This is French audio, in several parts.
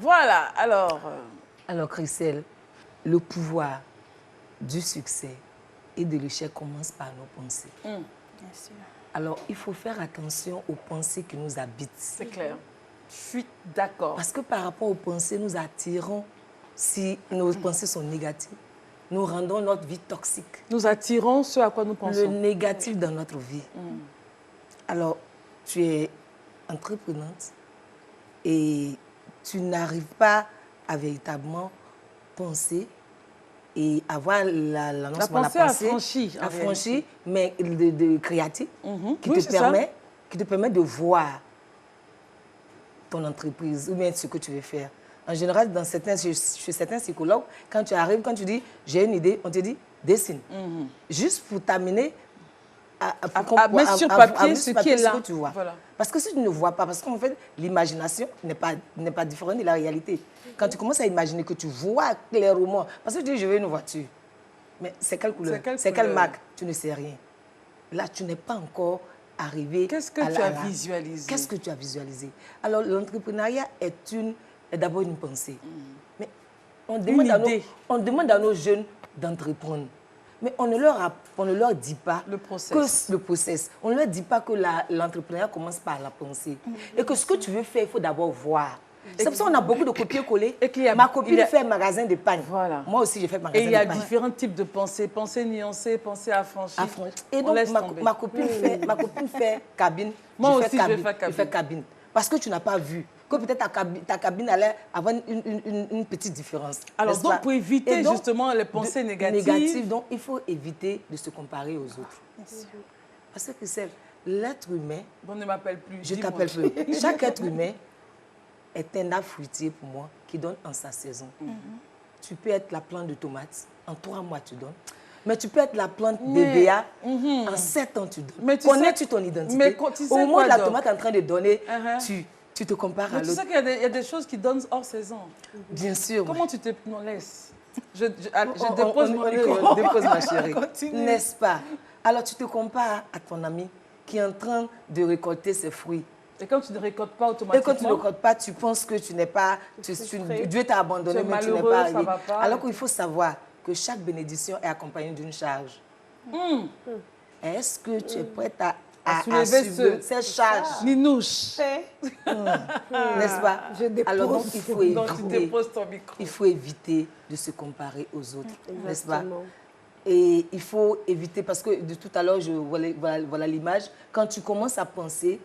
Voilà, alors... Alors, Christelle, le pouvoir du succès et de l'échec commence par nos pensées. Bien sûr. Alors, il faut faire attention aux pensées qui nous habitent. C'est clair. Je suis d'accord. Parce que par rapport aux pensées, nous attirons, si nos pensées sont négatives, nous rendons notre vie toxique. Nous attirons ce à quoi nous pensons. Le négatif dans notre vie. Alors, tu es entreprenante et tu n'arrives pas à véritablement penser et avoir la pensée affranchie, mais de créative, qui, oui, qui te permet de voir ton entreprise ou bien ce que tu veux faire. En général, chez certains psychologues, quand tu arrives, quand tu dis « j'ai une idée », on te dit « dessine ». Juste pour t'amener à mettre sur papier ce qui est là. Que tu vois. Voilà. Parce que si tu ne vois pas, parce qu'en fait, l'imagination n'est pas différente de la réalité. Quand tu commences à imaginer que tu vois clairement, parce que tu dis, je veux une voiture, mais c'est quelle couleur, c'est quelle marque, tu ne sais rien. Là, tu n'es pas encore arrivé. Qu'est-ce que tu as visualisé? Qu'est-ce que tu as visualisé? Alors, l'entrepreneuriat est d'abord une pensée. Mais on demande à nos jeunes d'entreprendre. Mais on ne leur dit pas le process. Que le process. On ne leur dit pas que l'entrepreneuriat commence par la pensée. Et que ce que tu veux faire, il faut d'abord voir. C'est pour ça qu'on a beaucoup de copier-coller. Ma copine fait un magasin de pagne. Voilà. Moi aussi, j'ai fait magasin de pagne. Et il y a différents types de pensées. Pensée nuancée, pensée affranchie. Et donc, ma copine fait cabine. Moi aussi, je fais cabine. Parce que tu n'as pas vu que peut-être ta cabine allait avoir une petite différence. Alors, donc, pour éviter justement les pensées négatives... Donc, il faut éviter de se comparer aux autres. Parce que c'est l'être humain... On ne m'appelle plus. Je t'appelle plus. Chaque être humain est un arbre fruitier pour moi qui donne en sa saison. Tu peux être la plante de tomates, en 3 mois tu donnes. Mais tu peux être la plante de BA, en 7 ans tu donnes. Connais-tu ton identité? Au moment où la tomate est en train de donner, tu te compares à l'autre. Tu sais qu'il y a des choses qui donnent hors saison. Bien sûr. Comment tu te... Non, laisse. Je dépose mon micro. Dépose ma chérie. N'est-ce pas? Alors tu te compares à ton ami qui est en train de récolter ses fruits. Et quand tu ne récoltes pas automatiquement... Et quand tu ne récoltes pas, tu penses que tu n'es pas... Dieu t'a abandonné, mais tu n'es pas arrivé. Alors qu'il faut savoir que chaque bénédiction est accompagnée d'une charge. Est-ce que tu es prête à soulever cette charge? Ninouche. N'est-ce pas? Alors donc, il faut éviter de se comparer aux autres. N'est-ce pas? Et il faut éviter, parce que de tout à l'heure, voilà l'image, quand tu commences à penser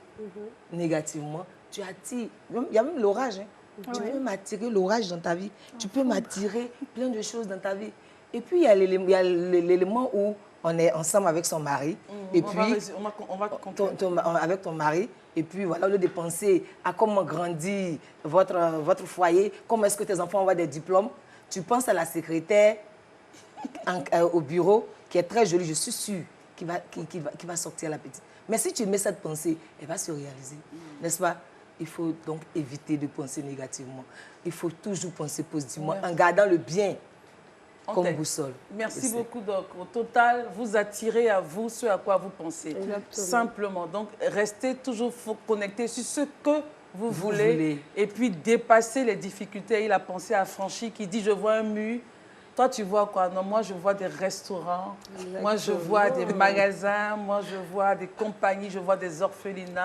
négativement, tu attires. Il y a même l'orage. Tu peux m'attirer l'orage dans ta vie. Tu peux m'attirer plein de choses dans ta vie. Et puis, il y a l'élément où on est ensemble avec son mari. Et puis, avec ton mari. Et puis, voilà, au lieu de penser à comment grandir votre foyer, comment est-ce que tes enfants vont avoir des diplômes, tu penses à la secrétaire au bureau, qui est très jolie, je suis sûre, qui va sortir la petite. Mais si tu mets cette pensée, elle va se réaliser. N'est-ce pas? Il faut donc éviter de penser négativement. Il faut toujours penser positivement en gardant le bien comme boussole. Merci beaucoup. Donc, au total, vous attirez à vous ce à quoi vous pensez. Exactement. Simplement. Donc, restez toujours connectés sur ce que vous voulez. Et puis, dépasser les difficultés et la pensée affranchie qui dit « je vois un mur ». Toi, tu vois quoi? Non, moi, je vois des restaurants, moi, je vois des magasins, moi, je vois des compagnies, je vois des orphelinats.